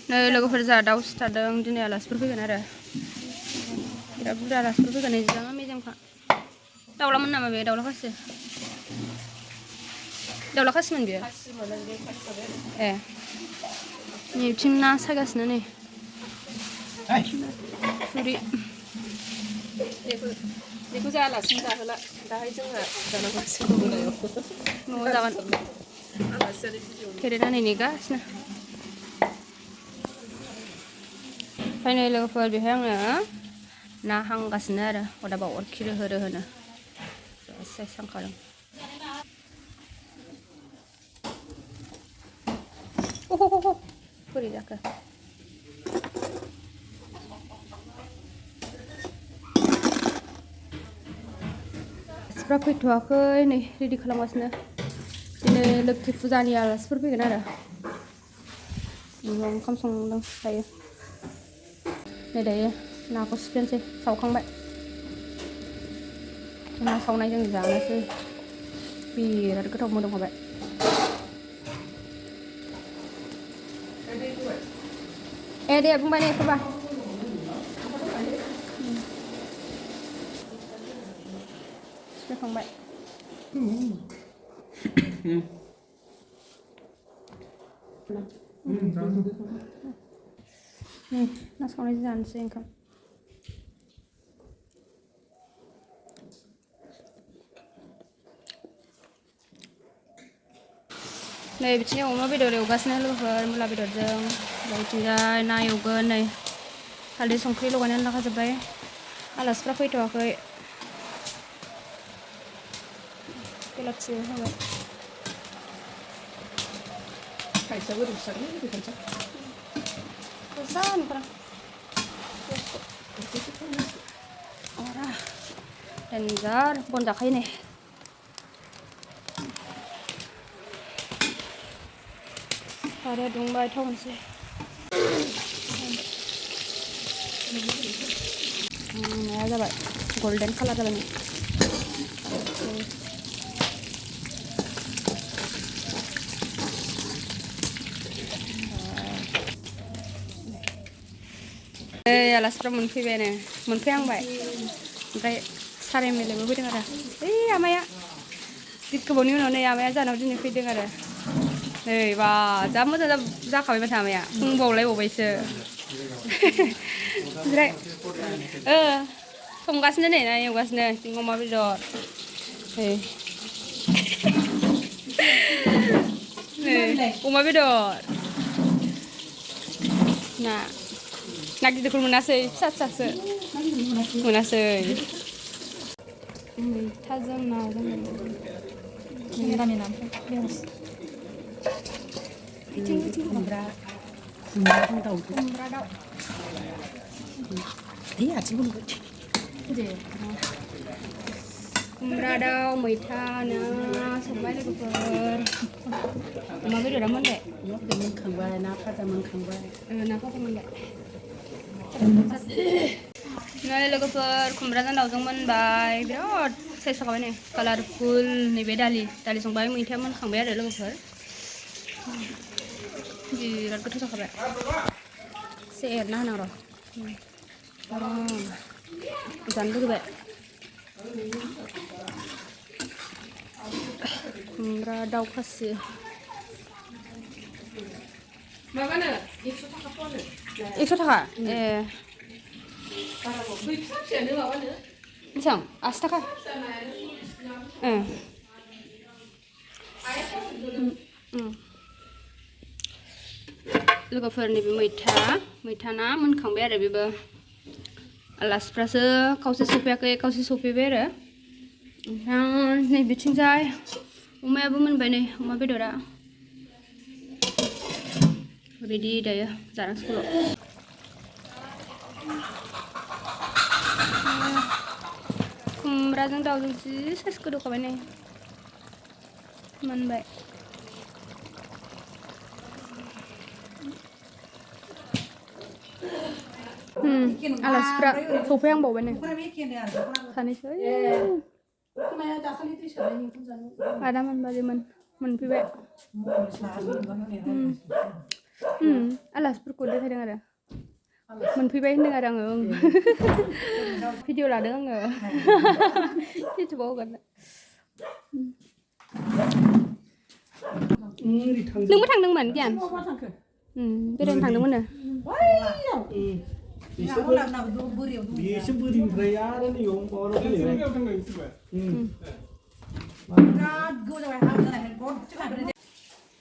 नै लोगोफोर जा दाउ सिथारदों दिनै आलासिफोर फैगोन आरो बिराद बुरजा आलासिफोर फैगोन नै जा मेजेमखा दाउलामोन नामा बे दाउला खासिमोन बेयो ए नै बिथिं ना सायगासिनो नै थुरि बेखौ जायालासिनो जाहोला दाहाय जोंहा जानांगौसो मोनायाव न'आव जागोन फेरेनानै नेगासिनो ओमफ्राय नै लोगोफोर बेहाय आङो ना हांगासिनो आरो अरदाबाव अरखि रोहो रोहोनो साइस सांखादों बोरै जाखो आलासिफ्रा फैथ'वाखै नै रेडि खालामगासिनो दिनै लोखि फुजानि आलासिफोर फैगोन आरो ओंखाम संदों दायो नै दायो नाखौ सिफ्लेनोसै सावखांबाय ना सावनाय जों जानोसै बिराद गोथाव मोदोमखाबाय ए दे बुंबाय ने सोरबा सिफ्लेखांबाय ना सावनायजों जानोसै ओंखाम नै बिथिं अमा बेदर एवगासिनो लोगोफोर मुला बेदरजों बिथिंजाय ना एवगोन नै हालदै संख्रि लगायनानै लाखाजोब्बाय आलासिफ्रा फैथ'वाखै बेलाथि होबाय खायसेया बोरै फिसालै बेखौनोसै गोसा नुखादां अरा देन्जार बन जाखायो नै आरो दुंबाय थावनोसै नाया जाबाय गल्डेन कालार जाबाय नै आलासिफ्रा मोनफैहांबाय ओमफ्राय साराय मेलेबो फैदों आरो ओइ आमाया जि गोबावनि उनाव नै आमाया जानाव दिनै फैदों आरो नै बा जा मोजां जाखाबाय माथो आमाया बुंबावलायबावबायसो ओमफ्राय संगासिनो नै ना एवगासिनो अमा बेदर नै अमा बेदर ना गिदिरखौ मोनासै फिसा फिसासो मोनासै मैथाजों नाजों खुमब्रा दाउ खुमब्रा दाउ मैथा ना संबाय लोगोफोर अमा बेदरा मोनबाय मोनखांबाय ना फाजा मोनखांबाय ना फाजा मोनबाय नै लोगोफोर खुमब्राजों दाउजों मोनबाय बिराद साइज जाखाबाय नै कालारफुल नैबे दालि संबाय मैथाया मोनखांबाय आरो लोगोफोर बिराद गोथाव जाखाबाय एसे एरना होनां र' जानो लुगैबाय खुमब्रा दाउ खासि माबानो 100 थाखा फवानो 100 थाखा ए बै फिसा फिसायानो माबानो बेसेबां 80 थाखा लोगोफोरनि बे मैथा ना मोनखांबाय आरो बेबो आलासिफ्रासो खावसे सफैयाखै खावसे सफैबाय आरो ओमफ्राय नै बिथिंजाय अमायाबो मोनबाय नै अमा बेदरा रेडि दायो जानांसिगौल' खुमब्राजों दाउजों जि साइज गोदौखाबाय नै मोनबाय आलासिफ्रा सफैहांबावबाय नै सानैसो आदा मोनबाजैमोन मोनफैबाय आलासिफोरखौ देखायदों आरो मोनफैबाय होनदों आरो आङो भिडिअ लादों आङो इउटुबाव हगारनो नोंबो थांदोंमोन गियान बेरायनो थांदोंमोन बेसो बोरिनिफ्राय आरो नैयाव माबानाव फैलायबाय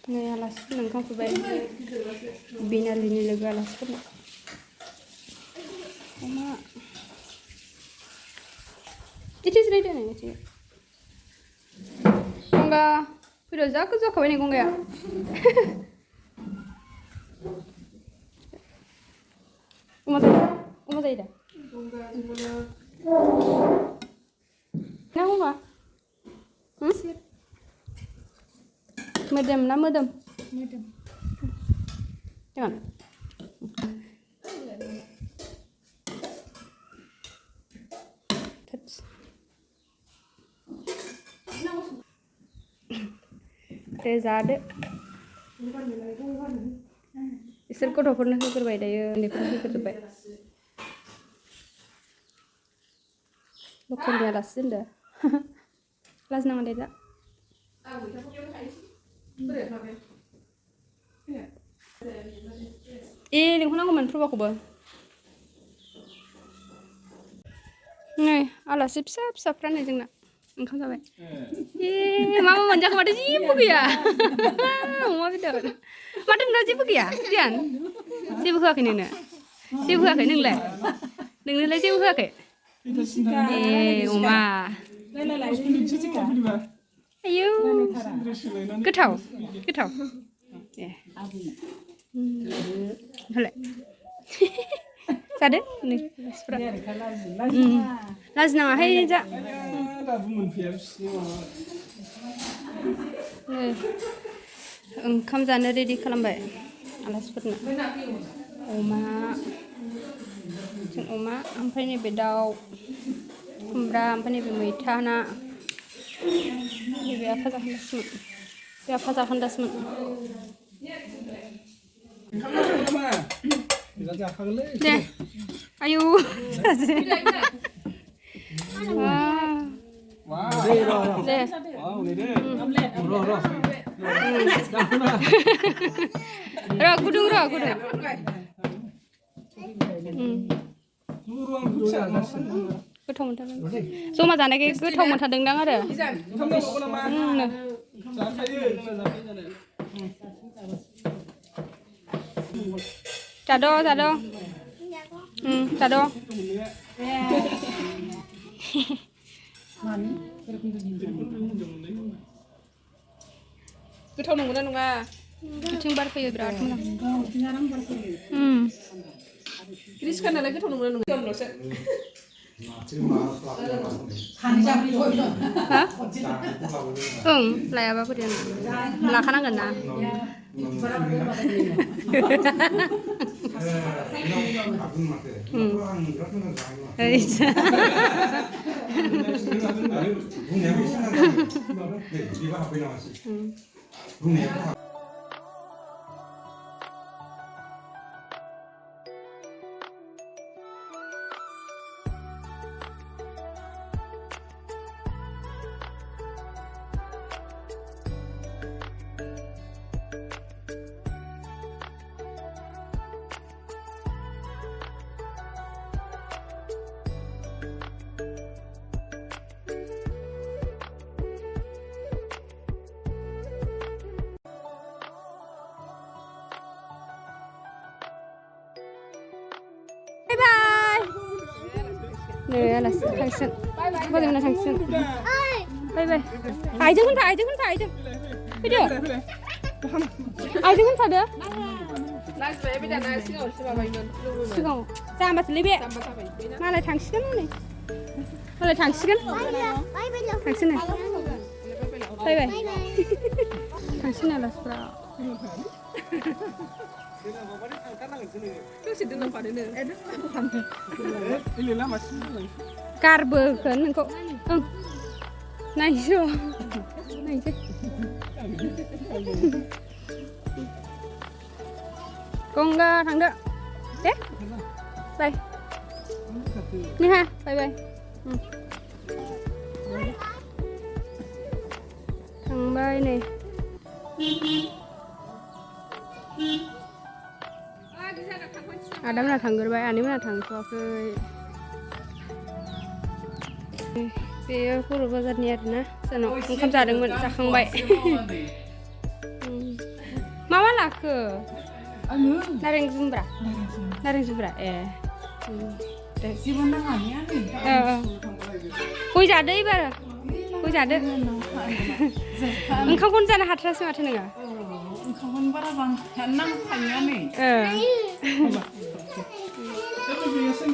नै आलासिफोरनो ओंखाम खुरबाय बिनालिनि लोगो आलासिफोरनो अमा इथे जिरायदो नै इथे गंगा फैद' जा गोजौ जाखाबाय नै गंगाया अमा जायो दा ना गंगा मोदोम ना मोदोम jangan जादो इसोर गथ'फोरनो होग्रोबाय दायो उन्दैफोरनो होग्रोजोब्बाय लकेलनि आलासि होनदो लाजिनाङा दे दा लिंहरनांगौमोन प्रभाखौबो नै आलासि फिसा फिसाफ्रा नै जोंना ओंखाम जाबाय मा मोनजाखो माथो जेबो गैया अमा बेदर माथो नोंना जेबो गैया गियान जेबो होआखै नोंनो जेबो होआखै नोंनोलाय जेबो होआखै अमा आयौ गोथाव होलाय जादो लाजिनाङाहाय जा ओंखाम जानो रेडि खालामबाय आलासिफोरनो अमा ओमफ्राय नैबे दाउ खुमब्रा ओमफ्राय नैबे मैथा ना नैबे आफा जाखोन्दासोमोन दे आयु दे गुदुं गोथाव मोनथारदों जमा जानायखाय गोथाव मोनथारदोंदां आरो जाद' गोथाव नंगौना नङा बिथिं बार फैयो बिराद मोजां ग्रिसखा नालाय गोथाव नंगौना नङा ओं लायाबा बोरै लाखानांगोन ना नै आलासि थांसिगोन बाजैमोना थांसिगोन बाय आइजों होनफा फैदो आइजों होनफादो सिगाङाव जाम्बासोलै बे मालाय थांसिगोन नै थांसिगोन बाय थांसिगोन आलासिफ्रा गारबोगोन नोंखौ नायसै Con thằng đó. Đấy. Đây. Như ha, bye bye. Ừ. Thằng bay này. Adam là thằng người bay, anh ấy là thằng cho khơi. Bây cô rồi bao giờ nhiệt nè, sao nó không ra được mình ra không bay. Mama là cơ. Naring Zumbra, Ôi dạ đấy bà. Ôi dạ đấy. Không con ra là hạt ra xem hạt nữa. Không có bằng năng thành này.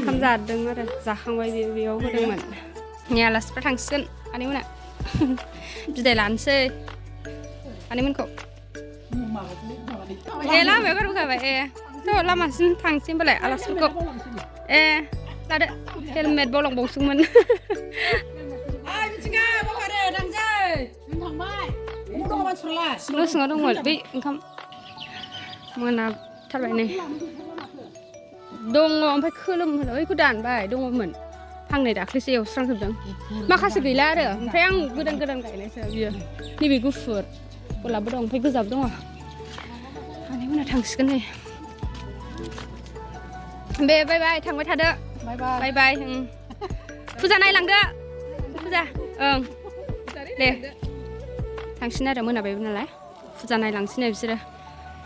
Không ra đừng rồi, ra không bay vì ấu đừng mình. Nhà là sắp thằng sân, anh em nè. Để làm xe. Anh em mình cậu. Lah, mereka juga baik. Tuh lama sih thằng sim balik alas cukup. Ada helmet bolong bongsung men. Anh cakap bawa dia đang chơi. Thằng mai. Cũng đâu mà chua lại. Lu sengaja dong bị không? Mana thật vậy này. Dong sampai kelum rồi, aku dan baik dong men. Thằng này đã khi siêu sang sập dong. Makasih gila deh. Sampai yang gedang-gedang kayak ini saya. Ini bigu fur. Pola bodong, sampai gue dong ah. Anh em là thằng skin này. Bye bye thằng với thật đó. Bye bye. Phu gia này lằng đó. Phu gia. Đây. Thằng skin ada mana bayi mana lah. Phu gia này lằng skin này bisa.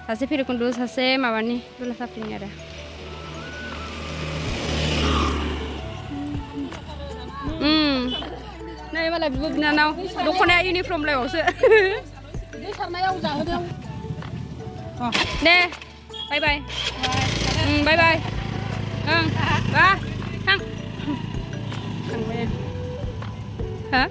Sase pilih kundu sase mawani. Dulu sapnya ada. Này mà là vừa nào. Đúng con này uniform lại ở sữa. Nè, bye bye. Bye bye. Ba, thằng. Thằng bên. Hả?